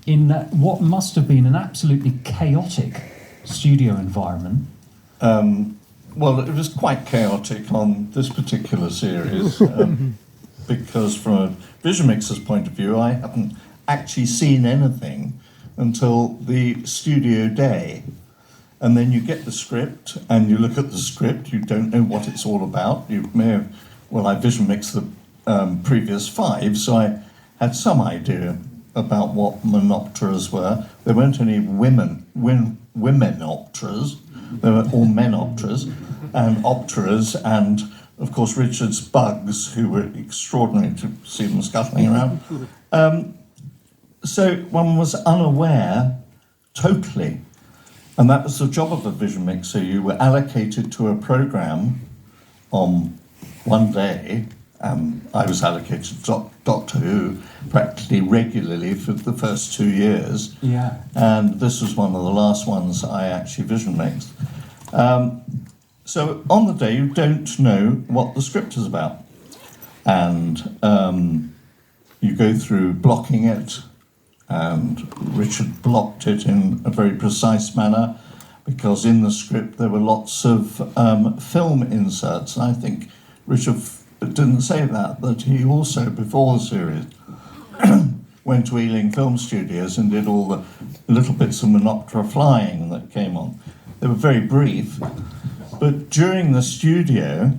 in what must have been an absolutely chaotic studio environment. Well, it was quite chaotic on this particular series because from a Vision Mixer's point of view, I haven't actually seen anything until the studio day. And then you get the script and you look at the script, you don't know what it's all about. You may have, well, I Vision Mixed the previous 5, so I had some idea about what monopteras were. There weren't any womenopteras. They were all menopteras and opteras, and of course Richard's bugs, who were extraordinary to see them scuttling around. So one was unaware totally, and that was the job of a Vision Mixer. You were allocated to a program on one day. I was allocated to Doctor Who practically regularly for the first 2 years. Yeah. And this was one of the last ones I actually Vision Mixed. So on the day, you don't know what the script is about. And you go through blocking it, and Richard blocked it in a very precise manner because in the script there were lots of film inserts. And I think Richard didn't say that he also, before the series, went to Ealing Film Studios and did all the little bits of monoptera flying that came on. They were very brief, but during the studio,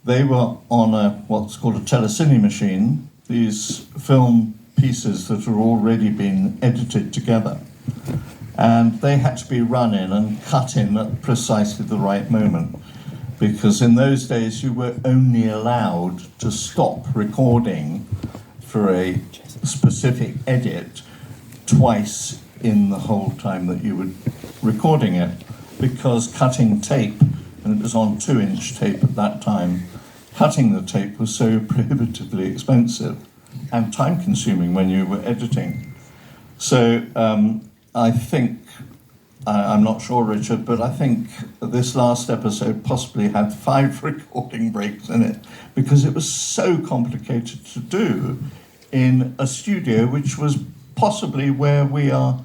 they were on what's called a telecine machine, these film pieces that are already been edited together. And they had to be run in and cut in at precisely the right moment, because in those days you were only allowed to stop recording for a specific edit twice in the whole time that you were recording it, because cutting tape, and it was on 2-inch tape at that time, cutting the tape was so prohibitively expensive and time-consuming when you were editing. So I think, I'm not sure, Richard, but I think this last episode possibly had 5 recording breaks in it because it was so complicated to do in a studio, which was possibly where we are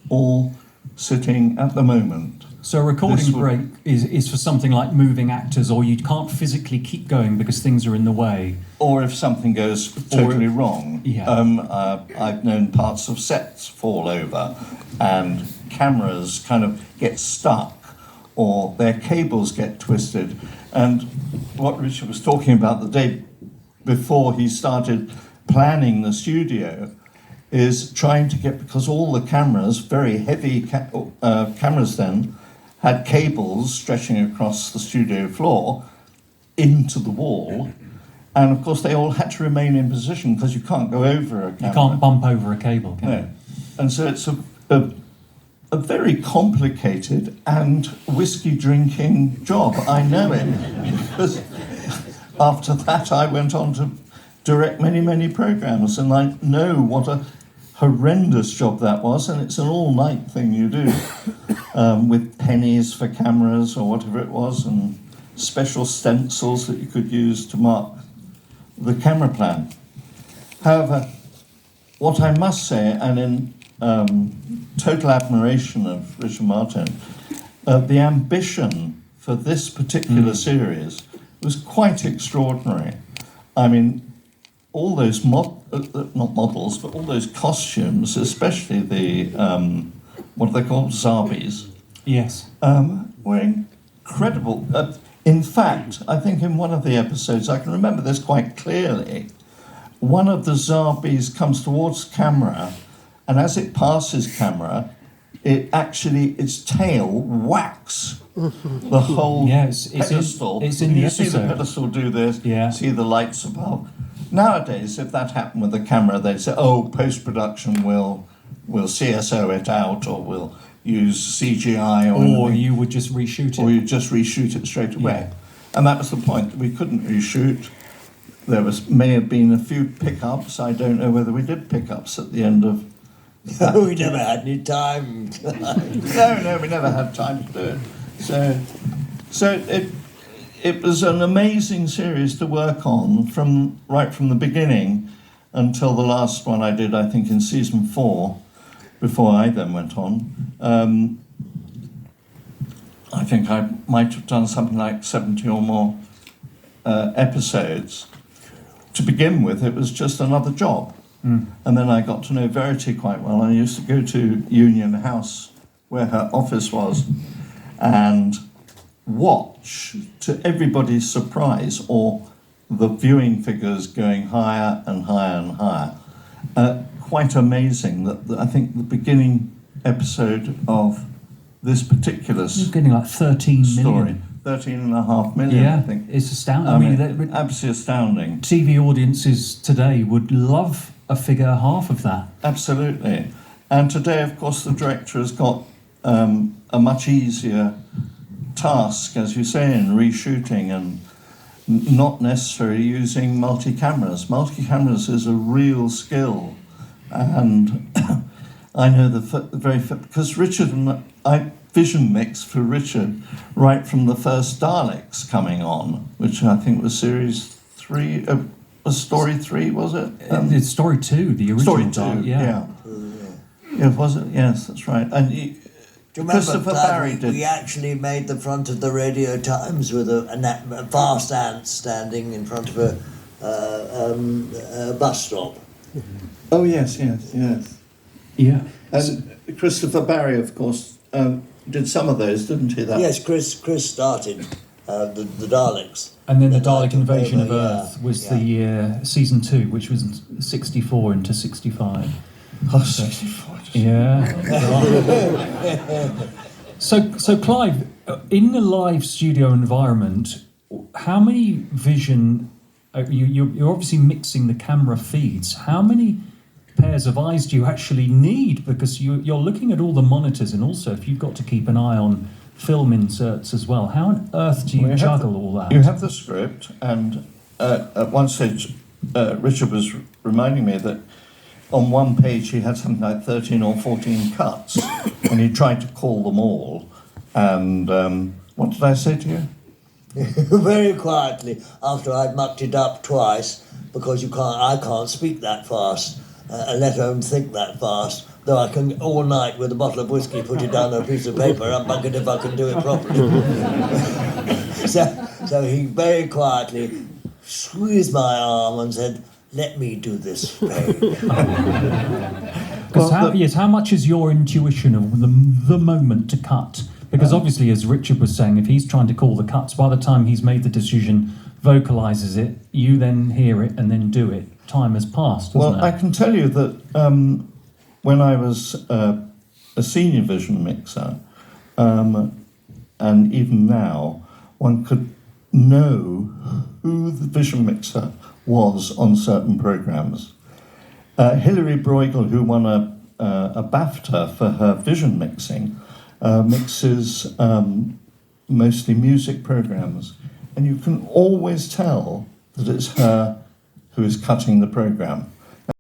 all sitting at the moment. So a recording break is for something like moving actors, or you can't physically keep going because things are in the way. Or if something goes totally wrong. Yeah. I've known parts of sets fall over and cameras kind of get stuck or their cables get twisted. And what Richard was talking about the day before he started planning the studio is trying to get, because all the cameras, very heavy cameras then, had cables stretching across the studio floor into the wall. And of course they all had to remain in position because you can't go over a camera. You can't bump over a cable, can you? And so it's a very complicated and whiskey drinking job. I know it because after that I went on to direct many, many programs, and I know what a horrendous job that was, and it's an all-night thing you do with pennies for cameras or whatever it was, and special stencils that you could use to mark the camera plan. However, what I must say, and in total admiration of Richard Martin, the ambition for this particular series was quite extraordinary. I mean, all those not models, but all those costumes, especially the what are they called, Zabis? Yes. Were incredible. In fact, I think in one of the episodes, I can remember this quite clearly. One of the Zabis comes towards camera, and as it passes camera, its tail whacks the whole pedestal. It's in the episode. You see the pedestal do this, see the lights above. Nowadays, if that happened with the camera, they'd say, oh, post-production will CSO it out, or we'll use CGI, or anything. You would just reshoot it. Or you'd just reshoot it straight away. Yeah. And that was the point. We couldn't reshoot. There may have been a few pickups. I don't know whether we did pickups at the end of... We never had any time. No, we never had time to do it. So it was an amazing series to work on right from the beginning until the last one I did, I think, in season 4. before I then went on. I think I might have done something like 70 or more episodes. To begin with, it was just another job. And then I got to know Verity quite well. I used to go to Union House, where her office was, and watch, to everybody's surprise, or the viewing figures going higher and higher and higher. Quite amazing that I think the beginning episode of this particular You're getting like 13 story, million. 13.5 million, Yeah, I think. it's astounding. I mean, that- absolutely astounding. TV audiences today would love a figure half of that. Absolutely. And today, of course, the director has got a much easier task, as you say, in reshooting and not necessarily using multi-cameras. Multi-cameras is a real skill. And I know because Richard and I vision mixed for Richard right from the first Daleks coming on, which I think was series 3, was story 3, was it? It's story 2, the original. Story 2, Dalek, yeah. Yeah, was it? Yes, that's right. And Do you remember, Christopher Clive, Barry did. we actually made the front of the Radio Times with a vast ant standing in front of a bus stop. Oh, yes. Yeah. And Christopher Barry, of course, did some of those, didn't he? Yes, Chris started the Daleks. And then the Then I Dalek took Invasion over, of Earth yeah, was yeah. the season 2, which was 64 into 65. Oh, 64. Yeah. So Clive, in the live studio environment, how many vision? You're obviously mixing the camera feeds. How many pairs of eyes do you actually need? Because you're looking at all the monitors, and also if you've got to keep an eye on film inserts as well. How on earth do you juggle all that? You have the script, and at one stage, Richard was reminding me that on one page he had something like 13 or 14 cuts, and he tried to call them all. And what did I say to you? Very quietly, after I'd mucked it up twice, because I can't speak that fast, let alone think that fast. Though I can all night with a bottle of whiskey put it down on a piece of paper, I'm bugged if I can do it properly. so he very quietly squeezed my arm and said, "Let me do this favour." How much is your intuition of the moment to cut? Because obviously, as Richard was saying, if he's trying to call the cuts, by the time he's made the decision, vocalises it, you then hear it and then do it. Time has passed, hasn't it? I can tell you that when I was a senior vision mixer, and even now, one could know who the vision mixer was on certain programmes. Hilary Bruegel, who won a BAFTA for her vision mixing, mixes mostly music programmes, and you can always tell that it's her who is cutting the programme.